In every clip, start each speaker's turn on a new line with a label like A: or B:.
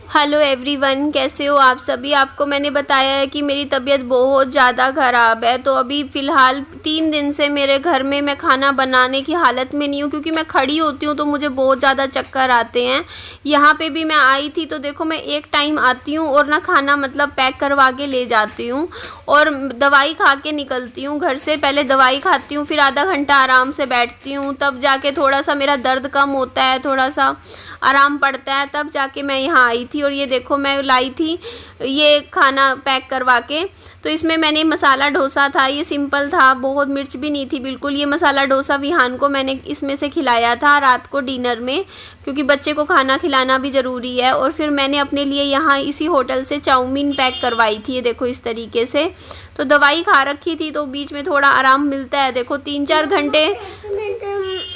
A: Hello everyone, कैसे हो आप सभी। आपको मैंने बताया है कि मेरी तबीयत बहुत ज़्यादा ख़राब है। तो अभी फ़िलहाल 3 दिन से मेरे घर में मैं खाना बनाने की हालत में नहीं हूँ, क्योंकि मैं खड़ी होती हूँ तो मुझे बहुत ज़्यादा चक्कर आते हैं। यहाँ पे भी मैं आई थी तो देखो, मैं एक टाइम आती हूँ और ना खाना मतलब पैक करवा के ले जाती हूँ और दवाई खा के निकलती हूँ घर से। पहले दवाई खाती हूँ, फिर आधा घंटा आराम से बैठती हूँ, तब जाके थोड़ा सा मेरा दर्द कम होता है, थोड़ा सा आराम पड़ता है, तब जाके मैं यहाँ आई थी। और ये देखो, मैं लाई थी ये खाना पैक करवा के। तो इसमें मैंने मसाला डोसा था, ये सिंपल था, बहुत मिर्च भी नहीं थी बिल्कुल। ये मसाला डोसा विहान को मैंने इसमें से खिलाया था रात को डिनर में, क्योंकि बच्चे को खाना खिलाना भी ज़रूरी है। और फिर मैंने अपने लिए यहाँ इसी होटल से चाउमीन पैक करवाई थी, ये देखो इस तरीके से। तो दवाई खा रखी थी तो बीच में थोड़ा आराम मिलता है। देखो 3-4 घंटे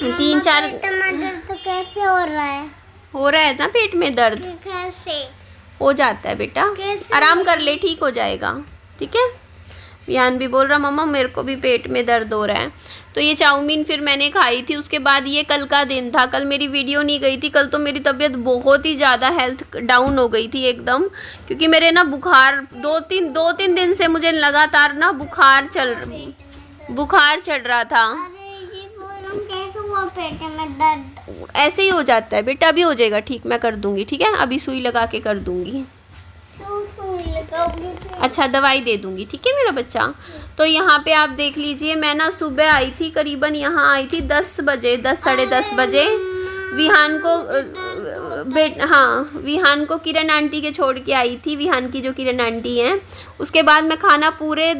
A: 3-4
B: तो कैसे हो रहा है?
A: हो रहा है ना पेट में दर्द,
B: कैसे
A: हो जाता है बेटा,
B: कैसे?
A: आराम कर ले, ठीक हो जाएगा, ठीक है। विहान भी बोल रहा मम्मा मेरे को भी पेट में दर्द हो रहा है। तो ये चाउमीन फिर मैंने खाई थी। उसके बाद ये कल का दिन था, कल मेरी वीडियो नहीं गई थी। कल तो मेरी तबीयत बहुत ही ज़्यादा हेल्थ डाउन हो गई थी एकदम, क्योंकि मेरे ना बुखार 2-3 दिन से मुझे लगातार ना बुखार चढ़ रहा था।
B: अरे ये प्रॉब्लम कैसे हुआ? पेट में दर्द
A: ऐसे ही हो जाता है बेटा, अभी हो जाएगा ठीक, मैं कर दूंगी, ठीक है। अभी सुई लगा के कर दूंगी।
B: तो सुई लगाओगे?
A: अच्छा, दवाई दे दूंगी, ठीक है मेरा बच्चा। तो यहाँ पे आप देख लीजिए, मैं ना सुबह आई थी, करीबन यहाँ आई थी 10 बजे, 10 साढ़े 10 बजे। विहान को विहान को किरण आंटी के छोड़ के आई थी, विहान की जो किरण आंटी हैं। उसके बाद मैं खाना पूरे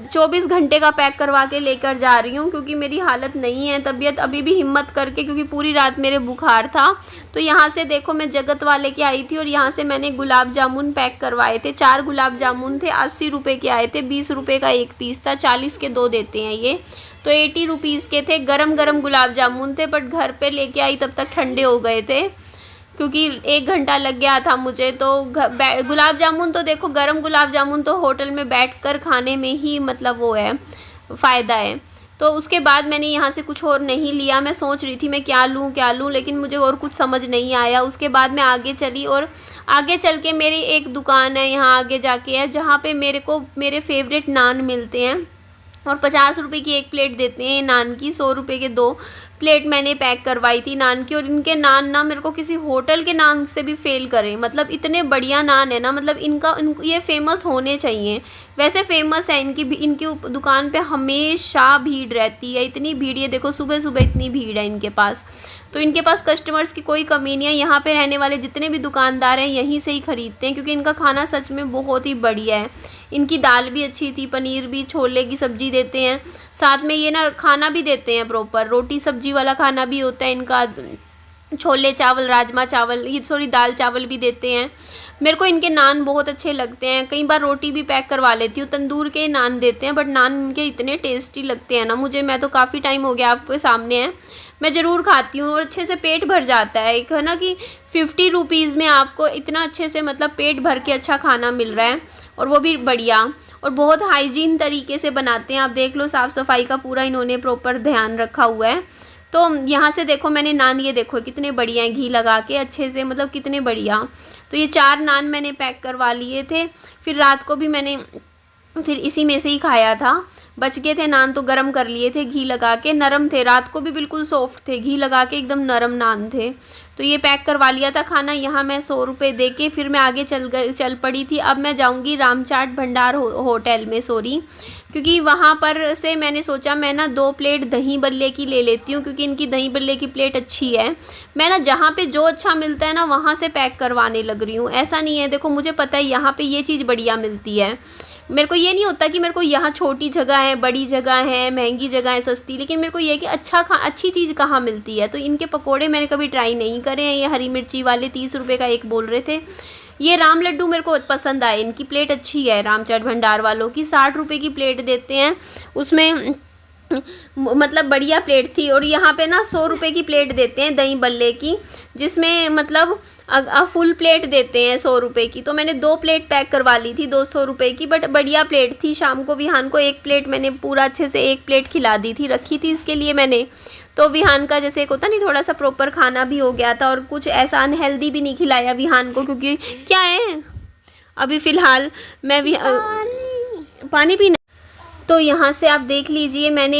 A: 24 घंटे का पैक करवा के लेकर जा रही हूँ, क्योंकि मेरी हालत नहीं है तबीयत अभी भी, हिम्मत करके, क्योंकि पूरी रात मेरे बुखार था। तो यहाँ से देखो, मैं जगत वाले के आई थी और यहाँ से मैंने गुलाब जामुन पैक करवाए थे। 4 गुलाब जामुन थे, 80 रुपये के आए थे, 20 रुपये का एक पीस था, 40 के 2 देते हैं ये। तो 80 रुपीज़ के थे। गरम गरम गुलाब जामुन थे, बट घर पे लेके आई तब तक ठंडे हो गए थे, क्योंकि 1 घंटा लग गया था मुझे। तो गुलाब जामुन तो देखो, गरम गुलाब जामुन तो होटल में बैठकर खाने में ही मतलब वो है, फ़ायदा है। तो उसके बाद मैंने यहाँ से कुछ और नहीं लिया। मैं सोच रही थी मैं क्या लूँ, लेकिन मुझे और कुछ समझ नहीं आया। उसके बाद मैं आगे चली और आगे चल के मेरी एक दुकान है, यहाँ आगे जाके है, जहाँ पे मेरे को मेरे फेवरेट नान मिलते हैं और 50 रुपये की एक प्लेट देते हैं नान की। 100 रुपये के 2 प्लेट मैंने पैक करवाई थी नान की। और इनके नान ना मेरे को किसी होटल के नान से भी फेल करें, मतलब इतने बढ़िया नान है ना, मतलब ये फेमस होने चाहिए। वैसे फेमस है, इनकी दुकान पे हमेशा भीड़ रहती है, इतनी भीड़, ये देखो सुबह सुबह इतनी भीड़ है इनके पास। तो इनके पास कस्टमर्स की कोई कमी नहीं है। यहाँ पे रहने वाले जितने भी दुकानदार हैं यहीं से ही ख़रीदते हैं, क्योंकि इनका खाना सच में बहुत ही बढ़िया है। इनकी दाल भी अच्छी थी, पनीर भी, छोले की सब्ज़ी देते हैं, साथ में ये ना खाना भी देते हैं प्रॉपर, रोटी सब्जी वाला खाना भी होता है इनका, छोले चावल, राजमा चावल, ये सॉरी दाल चावल भी देते हैं। मेरे को इनके नान बहुत अच्छे लगते हैं। कई बार रोटी भी पैक करवा लेती हूँ, तंदूर के नान देते हैं, बट नान इनके इतने टेस्टी लगते हैं ना मुझे। मैं तो काफ़ी टाइम हो गया आपके सामने है, मैं ज़रूर खाती हूँ और अच्छे से पेट भर जाता है। एक है ना कि 50 रुपीज़ में आपको इतना अच्छे से मतलब पेट भर के अच्छा खाना मिल रहा है, और वो भी बढ़िया, और बहुत हाइजीन तरीके से बनाते हैं। आप देख लो, साफ़ सफाई का पूरा इन्होंने प्रॉपर ध्यान रखा हुआ है। तो यहाँ से देखो, मैंने नान ये देखो कितने बढ़िया हैं, घी लगा के अच्छे से, मतलब कितने बढ़िया। तो ये 4 नान मैंने पैक करवा लिए थे। फिर रात को भी मैंने फिर इसी में से ही खाया था, बच गए थे नान तो गरम कर लिए थे घी लगा के, नरम थे, रात को भी बिल्कुल सॉफ्ट थे, घी लगा के एकदम नरम नान थे। तो ये पैक करवा लिया था खाना। यहाँ मैं 100 रुपये दे के फिर मैं आगे चल पड़ी थी। अब मैं जाऊँगी रामचाट भंडार होटल में, सॉरी, क्योंकि वहाँ पर से मैंने सोचा मैं ना 2 प्लेट दही बल्ले की ले लेती हूँ, क्योंकि इनकी दही बल्ले की प्लेट अच्छी है। मैं ना जहाँ पे जो अच्छा मिलता है ना वहाँ से पैक करवाने लग रही हूँ। ऐसा नहीं है, देखो मुझे पता है यहाँ पे ये चीज़ बढ़िया मिलती है। मेरे को ये नहीं होता कि मेरे को यहाँ छोटी जगह है, बड़ी जगह है, महंगी जगह है, सस्ती, लेकिन मेरे को ये है कि अच्छी चीज़ कहाँ मिलती है। तो इनके पकोड़े मैंने कभी ट्राई नहीं करे हैं। ये हरी मिर्ची वाले 30 रुपये का एक बोल रहे थे। ये राम लड्डू मेरे को पसंद आए, इनकी प्लेट अच्छी है। रामचाट भंडार वालों की 60 रुपये की प्लेट देते हैं, उसमें मतलब बढ़िया प्लेट थी। और यहाँ पे ना 100 रुपये की प्लेट देते हैं दही बल्ले की, जिसमें मतलब फुल प्लेट देते हैं 100 रुपये की। तो मैंने 2 प्लेट पैक करवा ली थी 200 रुपये की, बट बढ़िया प्लेट थी। शाम को विहान को 1 प्लेट मैंने पूरा अच्छे से 1 प्लेट खिला दी थी, रखी थी इसके लिए मैंने। तो विहान का जैसे एक होता नहीं थोड़ा सा प्रॉपर खाना भी हो गया था और कुछ ऐसा अनहेल्दी भी नहीं खिलाया विहान को, क्योंकि क्या है अभी फ़िलहाल मैं भी पानी पीना। तो यहाँ से आप देख लीजिए मैंने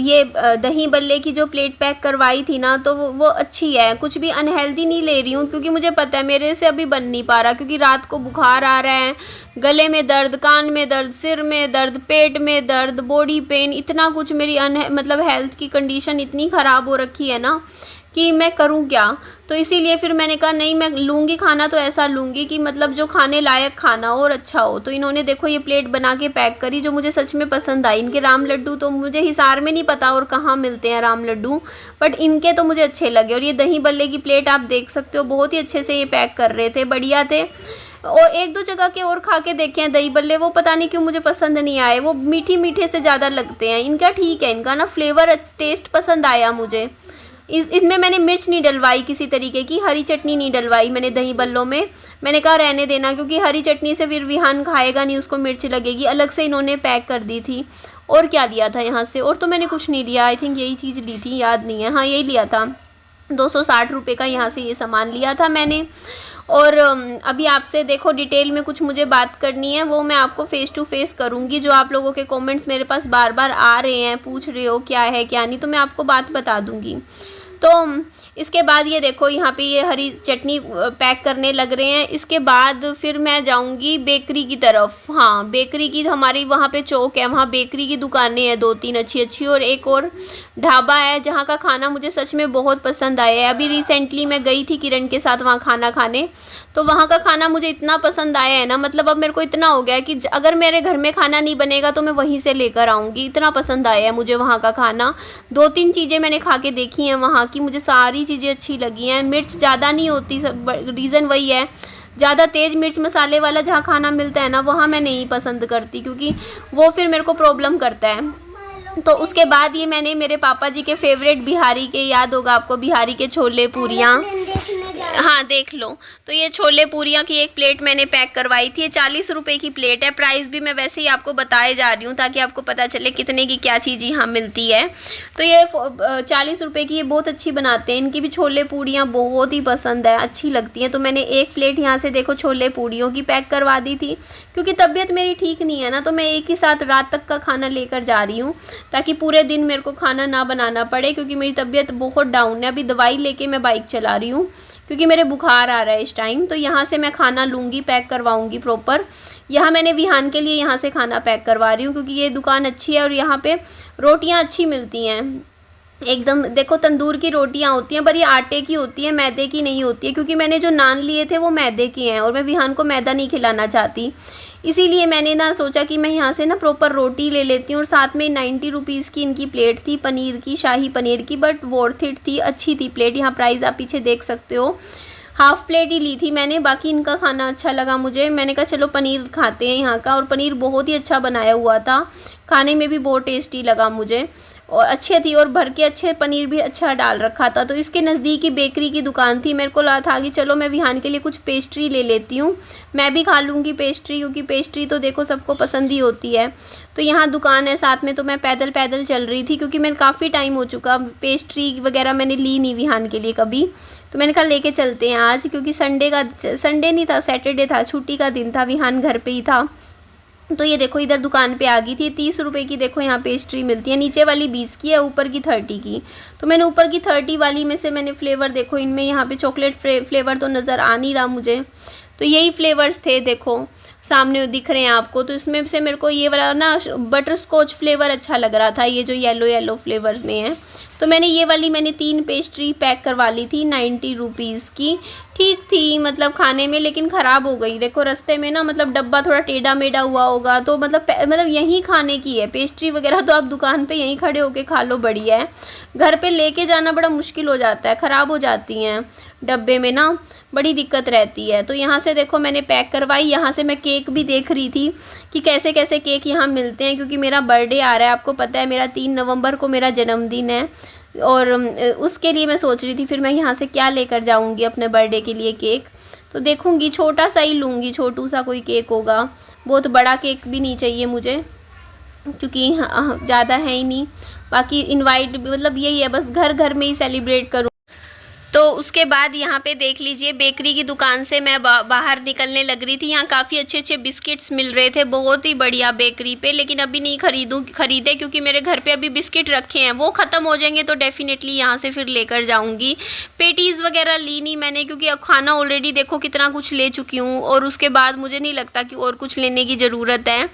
A: ये दही बल्ले की जो प्लेट पैक करवाई थी ना, तो वो अच्छी है, कुछ भी अनहेल्दी नहीं ले रही हूँ, क्योंकि मुझे पता है मेरे से अभी बन नहीं पा रहा, क्योंकि रात को बुखार आ रहा है, गले में दर्द, कान में दर्द, सिर में दर्द, पेट में दर्द, बॉडी पेन, इतना कुछ मेरी मतलब हेल्थ की कंडीशन इतनी ख़राब हो रखी है ना कि मैं करूं क्या। तो इसीलिए फिर मैंने कहा नहीं, मैं लूँगी खाना तो ऐसा लूँगी कि मतलब जो खाने लायक खाना हो और अच्छा हो। तो इन्होंने देखो ये प्लेट बना के पैक करी, जो मुझे सच में पसंद आई। इनके राम लड्डू तो मुझे हिसार में नहीं पता और कहाँ मिलते हैं राम लड्डू, बट इनके तो मुझे अच्छे लगे। और ये दही बल्ले की प्लेट आप देख सकते हो, बहुत ही अच्छे से ये पैक कर रहे थे, बढ़िया थे। और एक दो जगह के और खा के देखे हैं दही बल्ले, वो पता नहीं क्यों मुझे पसंद नहीं आए, वो मीठी मीठे से ज़्यादा लगते हैं। इनका ठीक है, इनका ना फ्लेवर टेस्ट पसंद आया मुझे। इसमें मैंने मिर्च नहीं डलवाई, किसी तरीके की हरी चटनी नहीं डलवाई मैंने दही बल्लों में। मैंने कहा रहने देना, क्योंकि हरी चटनी से फिर विहान खाएगा नहीं, उसको मिर्च लगेगी। अलग से इन्होंने पैक कर दी थी। और क्या लिया था यहाँ से, और तो मैंने कुछ नहीं लिया, आई थिंक यही चीज़ ली थी, याद नहीं है, हाँ यही लिया था। 260 रुपये का यहाँ से ये सामान लिया था मैंने। और अभी आपसे देखो डिटेल में कुछ मुझे बात करनी है, वो मैं आपको फ़ेस टू फेस करूँगी। जो आप लोगों के कमेंट्स मेरे पास बार बार आ रहे हैं, पूछ रहे हो क्या है क्या नहीं, तो मैं आपको बात बता दूँगी। तो इसके बाद ये देखो यहाँ पे ये हरी चटनी पैक करने लग रहे हैं। इसके बाद फिर मैं जाऊँगी बेकरी की तरफ। हाँ, बेकरी की हमारी वहाँ पे चौक है, वहाँ बेकरी की दुकानें हैं 2-3 अच्छी अच्छी, और एक और ढाबा है जहाँ का खाना मुझे सच में बहुत पसंद आया है। अभी रिसेंटली मैं गई थी किरण के साथ वहाँ खाना खाने, तो वहाँ का खाना मुझे इतना पसंद आया है ना, मतलब अब मेरे को इतना हो गया है कि अगर मेरे घर में खाना नहीं बनेगा तो मैं वहीं से लेकर आऊँगी, इतना पसंद आया है मुझे वहाँ का खाना। 2-3 चीज़ें मैंने खा के देखी हैं वहाँ की, मुझे सारी चीज़ें अच्छी लगी हैं। मिर्च ज़्यादा नहीं होती, रीज़न वही है, ज़्यादा तेज़ मिर्च मसाले वाला जहाँ खाना मिलता है ना, वहाँ मैं नहीं पसंद करती, क्योंकि वो फिर मेरे को प्रॉब्लम करता है। तो उसके बाद ये मैंने मेरे पापा जी के फेवरेट बिहारी के, याद होगा आपको, बिहारी के छोले पूरियाँ, हाँ देख लो। तो ये छोले पूरियाँ की एक प्लेट मैंने पैक करवाई थी। ये 40 रुपये की प्लेट है। प्राइस भी मैं वैसे ही आपको बताए जा रही हूँ ताकि आपको पता चले कितने की क्या चीज़ यहाँ मिलती है। तो ये 40 रुपये की, ये बहुत अच्छी बनाते हैं। इनकी भी छोले पूरियाँ बहुत ही पसंद है, अच्छी लगती हैं। तो मैंने एक प्लेट यहाँ से देखो छोले पूरियों की पैक करवा दी थी, क्योंकि तबीयत मेरी ठीक नहीं है ना, तो मैं एक ही साथ रात तक का खाना लेकर जा रही हूँ ताकि पूरे दिन मेरे को खाना ना बनाना पड़े, क्योंकि मेरी तबीयत बहुत डाउन है। अभी दवाई लेके मैं बाइक चला रही हूँ क्योंकि मेरे बुखार आ रहा है इस टाइम। तो यहाँ से मैं खाना लूँगी, पैक करवाऊँगी प्रॉपर। यहाँ मैंने विहान के लिए यहाँ से खाना पैक करवा रही हूँ, क्योंकि ये दुकान अच्छी है और यहाँ पे रोटियाँ अच्छी मिलती हैं एकदम। देखो तंदूर की रोटियाँ होती हैं, पर ये आटे की होती है, मैदे की नहीं होती है, क्योंकि मैंने जो नान लिए थे वो मैदे के हैं और मैं विहान को मैदा नहीं खिलाना चाहती। इसीलिए मैंने ना सोचा कि मैं यहाँ से ना प्रॉपर रोटी ले लेती हूँ। और साथ में 90 रुपीज़ की इनकी प्लेट थी, पनीर की, शाही पनीर की, बट वर्थ इट थी, अच्छी थी प्लेट। यहाँ प्राइस आप पीछे देख सकते हो। हाफ़ प्लेट ही ली थी मैंने, बाकी इनका खाना अच्छा लगा मुझे। मैंने कहा चलो पनीर खाते हैं यहाँ का, और पनीर बहुत ही अच्छा बनाया हुआ था, खाने में भी बहुत टेस्टी लगा मुझे और अच्छे थी, और भर के अच्छे पनीर भी अच्छा डाल रखा था। तो इसके नज़दीक ही बेकरी की दुकान थी। मेरे को लगा था कि चलो मैं विहान के लिए कुछ पेस्ट्री ले लेती हूँ, मैं भी खा लूँगी पेस्ट्री, क्योंकि पेस्ट्री तो देखो सबको पसंद ही होती है। तो यहाँ दुकान है साथ में, तो मैं पैदल पैदल चल रही थी, क्योंकि मैंने काफ़ी टाइम हो चुका, पेस्ट्री वगैरह मैंने ली नहीं विहान के लिए कभी। तो मैंने कहा लेके चलते हैं आज, क्योंकि संडे नहीं था, सैटरडे था, छुट्टी का दिन था, विहान घर पे ही था। तो ये देखो इधर दुकान पे आ गई थी। 30 रुपये की देखो यहाँ पेस्ट्री मिलती है, नीचे वाली 20 की है, ऊपर की 30 की। तो मैंने ऊपर की 30 वाली में से मैंने फ्लेवर देखो, इनमें यहाँ पे चॉकलेट फ्लेवर तो नज़र आ नहीं रहा मुझे, तो यही फ्लेवर्स थे, देखो सामने दिख रहे हैं आपको। तो इसमें से मेरे को ये वाला ना बटर स्कॉच फ्लेवर अच्छा लग रहा था, ये जो येलो येलो फ्लेवर्स में है। तो मैंने ये वाली 3 पेस्ट्री पैक करवा ली थी 90 रुपीज़ की। ठीक थी मतलब खाने में, लेकिन ख़राब हो गई। देखो रास्ते में ना, मतलब डब्बा थोड़ा टेढ़ा मेढ़ा हुआ होगा, तो मतलब यहीं खाने की है पेस्ट्री वगैरह, तो आप दुकान पे यहीं खड़े होके खा लो, बढ़िया है। घर पे लेके जाना बड़ा मुश्किल हो जाता है, ख़राब हो जाती हैं डब्बे में ना, बड़ी दिक्कत रहती है। तो यहाँ से देखो मैंने पैक करवाई। यहाँ से मैं केक भी देख रही थी कि कैसे कैसे केक यहाँ मिलते हैं, क्योंकि मेरा बर्थडे आ रहा है, आपको पता है मेरा 3 नवंबर को मेरा जन्मदिन है, और उसके लिए मैं सोच रही थी फिर मैं यहाँ से क्या लेकर जाऊँगी अपने बर्थडे के लिए केक। तो देखूँगी, छोटा सा ही लूँगी, छोटू सा कोई केक होगा, बहुत बड़ा केक भी नहीं चाहिए मुझे। क्योंकि ज़्यादा है ही नहीं। बाकी इनवाइट मतलब यही है, बस घर घर में ही सेलिब्रेट करूँ। तो उसके बाद यहाँ पे देख लीजिए बेकरी की दुकान से मैं बाहर निकलने लग रही थी। यहाँ काफ़ी अच्छे अच्छे बिस्किट्स मिल रहे थे, बहुत ही बढ़िया बेकरी पे। लेकिन अभी नहीं खरीदे क्योंकि मेरे घर पे अभी बिस्किट रखे हैं, वो ख़त्म हो जाएंगे तो डेफिनेटली यहाँ से फिर लेकर जाऊँगी। पेटीज़ वगैरह ली नहीं मैंने क्योंकि अब खाना ऑलरेडी देखो कितना कुछ ले चुकी हूँ, और उसके बाद मुझे नहीं लगता कि और कुछ लेने की ज़रूरत है।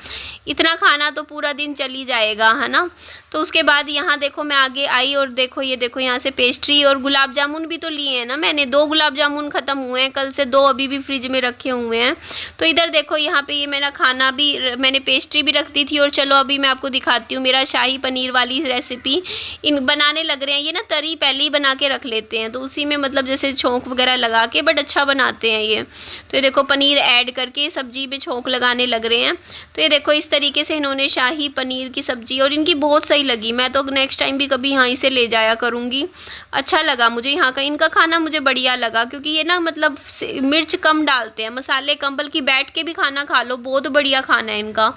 A: इतना खाना तो पूरा दिन चली जाएगा, है ना। तो उसके बाद यहाँ देखो मैं आगे आई और देखो ये देखो यहाँ से पेस्ट्री और गुलाब जामुन भी तो लिए हैं ना मैंने। 2 गुलाब जामुन ख़त्म हुए हैं कल से, 2 अभी भी फ्रिज में रखे हुए हैं। तो इधर देखो यहाँ पे ये मेरा खाना भी, मैंने पेस्ट्री भी रख दी थी। और चलो अभी मैं आपको दिखाती हूँ मेरा शाही पनीर वाली रेसिपी। इन बनाने लग रहे हैं ये ना, तरी पहले ही बना के रख लेते हैं, तो उसी में मतलब जैसे छोंक वगैरह लगा के, बट अच्छा बनाते हैं ये। तो ये देखो पनीर ऐड करके सब्जी में छोंक लगाने लग रहे हैं। तो ये देखो इस तरीके से इन्होंने शाही पनीर की सब्जी, और इनकी बहुत सही लगी। मैं तो नेक्स्ट टाइम भी कभी यहाँ से ले जाया करूँगी। अच्छा लगा मुझे यहाँ का, इनका खाना मुझे बढ़िया लगा क्योंकि ये ना मतलब मिर्च कम डालते हैं, मसाले कम, बल्कि बैठ के भी खाना खा लो, बहुत बढ़िया खाना है इनका।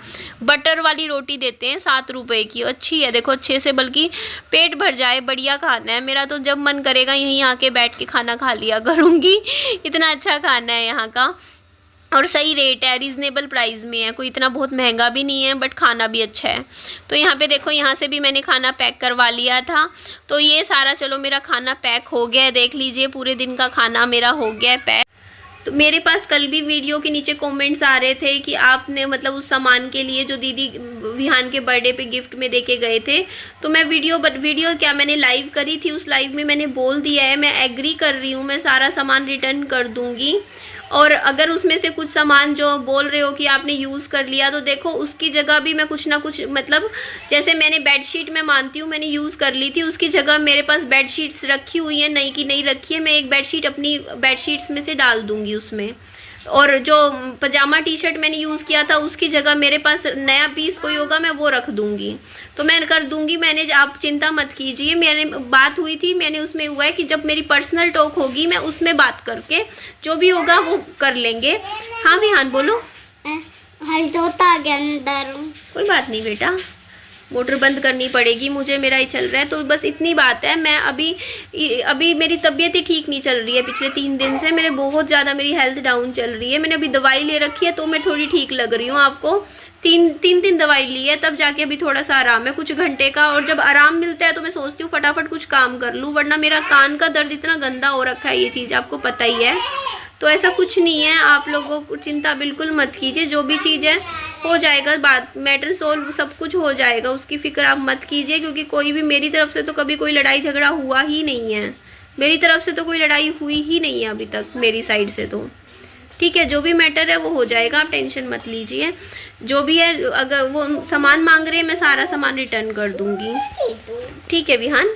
A: बटर वाली रोटी देते हैं 7 रुपए की, अच्छी है देखो, अच्छे से, बल्कि पेट भर जाए, बढ़िया खाना है। मेरा तो जब मन करेगा यहीं आके बैठ के खाना खा लिया करूँगी, इतना अच्छा खाना है यहाँ का। और सही रेट है, रीज़नेबल प्राइस में है, कोई इतना बहुत महंगा भी नहीं है, बट खाना भी अच्छा है। तो यहाँ पे देखो यहाँ से भी मैंने खाना पैक करवा लिया था। तो ये सारा चलो मेरा खाना पैक हो गया है, देख लीजिए पूरे दिन का खाना मेरा हो गया है पैक। तो मेरे पास कल भी वीडियो के नीचे कमेंट्स आ रहे थे कि आपने मतलब उस सामान के लिए जो दीदी विहान के बर्थडे पे गिफ्ट में देके गए थे, तो मैं वीडियो क्या मैंने लाइव करी थी, उस लाइव में मैंने बोल दिया है मैं एग्री कर रही हूँ, मैं सारा सामान रिटर्न कर दूँगी। और अगर उसमें से कुछ सामान जो बोल रहे हो कि आपने यूज़ कर लिया, तो देखो उसकी जगह भी मैं कुछ ना कुछ, मतलब जैसे मैंने बेडशीट मैं मानती हूँ मैंने यूज़ कर ली थी, उसकी जगह मेरे पास बेडशीट्स रखी हुई हैं, नई की नई रखी है, मैं एक बेडशीट अपनी बेडशीट्स में से डाल दूँगी उसमें। और जो पजामा टी शर्ट मैंने यूज़ किया था उसकी जगह मेरे पास नया पीस कोई होगा मैं वो रख दूँगी, तो मैं कर दूँगी मैनेज, आप चिंता मत कीजिए। मैंने बात हुई थी, मैंने उसमें हुआ है कि जब मेरी पर्सनल टॉक होगी मैं उसमें बात करके जो भी होगा वो कर लेंगे। हाँ विहान बोलो।
B: हल तोता आ गया अंदर।
A: कोई बात नहीं बेटा, मोटर बंद करनी पड़ेगी मुझे, मेरा ही चल रहा है। तो बस इतनी बात है। मैं अभी मेरी तबीयत ही ठीक नहीं चल रही है, पिछले 3 दिन से मेरे बहुत ज़्यादा मेरी हेल्थ डाउन चल रही है। मैंने अभी दवाई ले रखी है तो मैं थोड़ी ठीक लग रही हूँ आपको। 3 दवाई ली है तब जाके अभी थोड़ा सा आराम है, कुछ घंटे का। और जब आराम मिलता है तो मैं सोचती हूँ फटाफट कुछ काम कर लूँ, वरना मेरा कान का दर्द इतना गंदा हो रखा है, ये चीज़ आपको पता ही है। तो ऐसा कुछ नहीं है, आप लोगों को चिंता बिल्कुल मत कीजिए, जो भी चीज़ है हो जाएगा, बात मैटर सोल्व, सब कुछ हो जाएगा, उसकी फिक्र आप मत कीजिए। क्योंकि कोई भी मेरी तरफ से तो कभी कोई लड़ाई झगड़ा हुआ ही नहीं है, मेरी तरफ से तो कोई लड़ाई हुई ही नहीं है अभी तक मेरी साइड से। तो ठीक है, जो भी मैटर है वो हो जाएगा, आप टेंशन मत लीजिए। जो भी है, अगर वो सामान मांग रहे हैं मैं सारा सामान रिटर्न कर दूंगी। ठीक है विहान।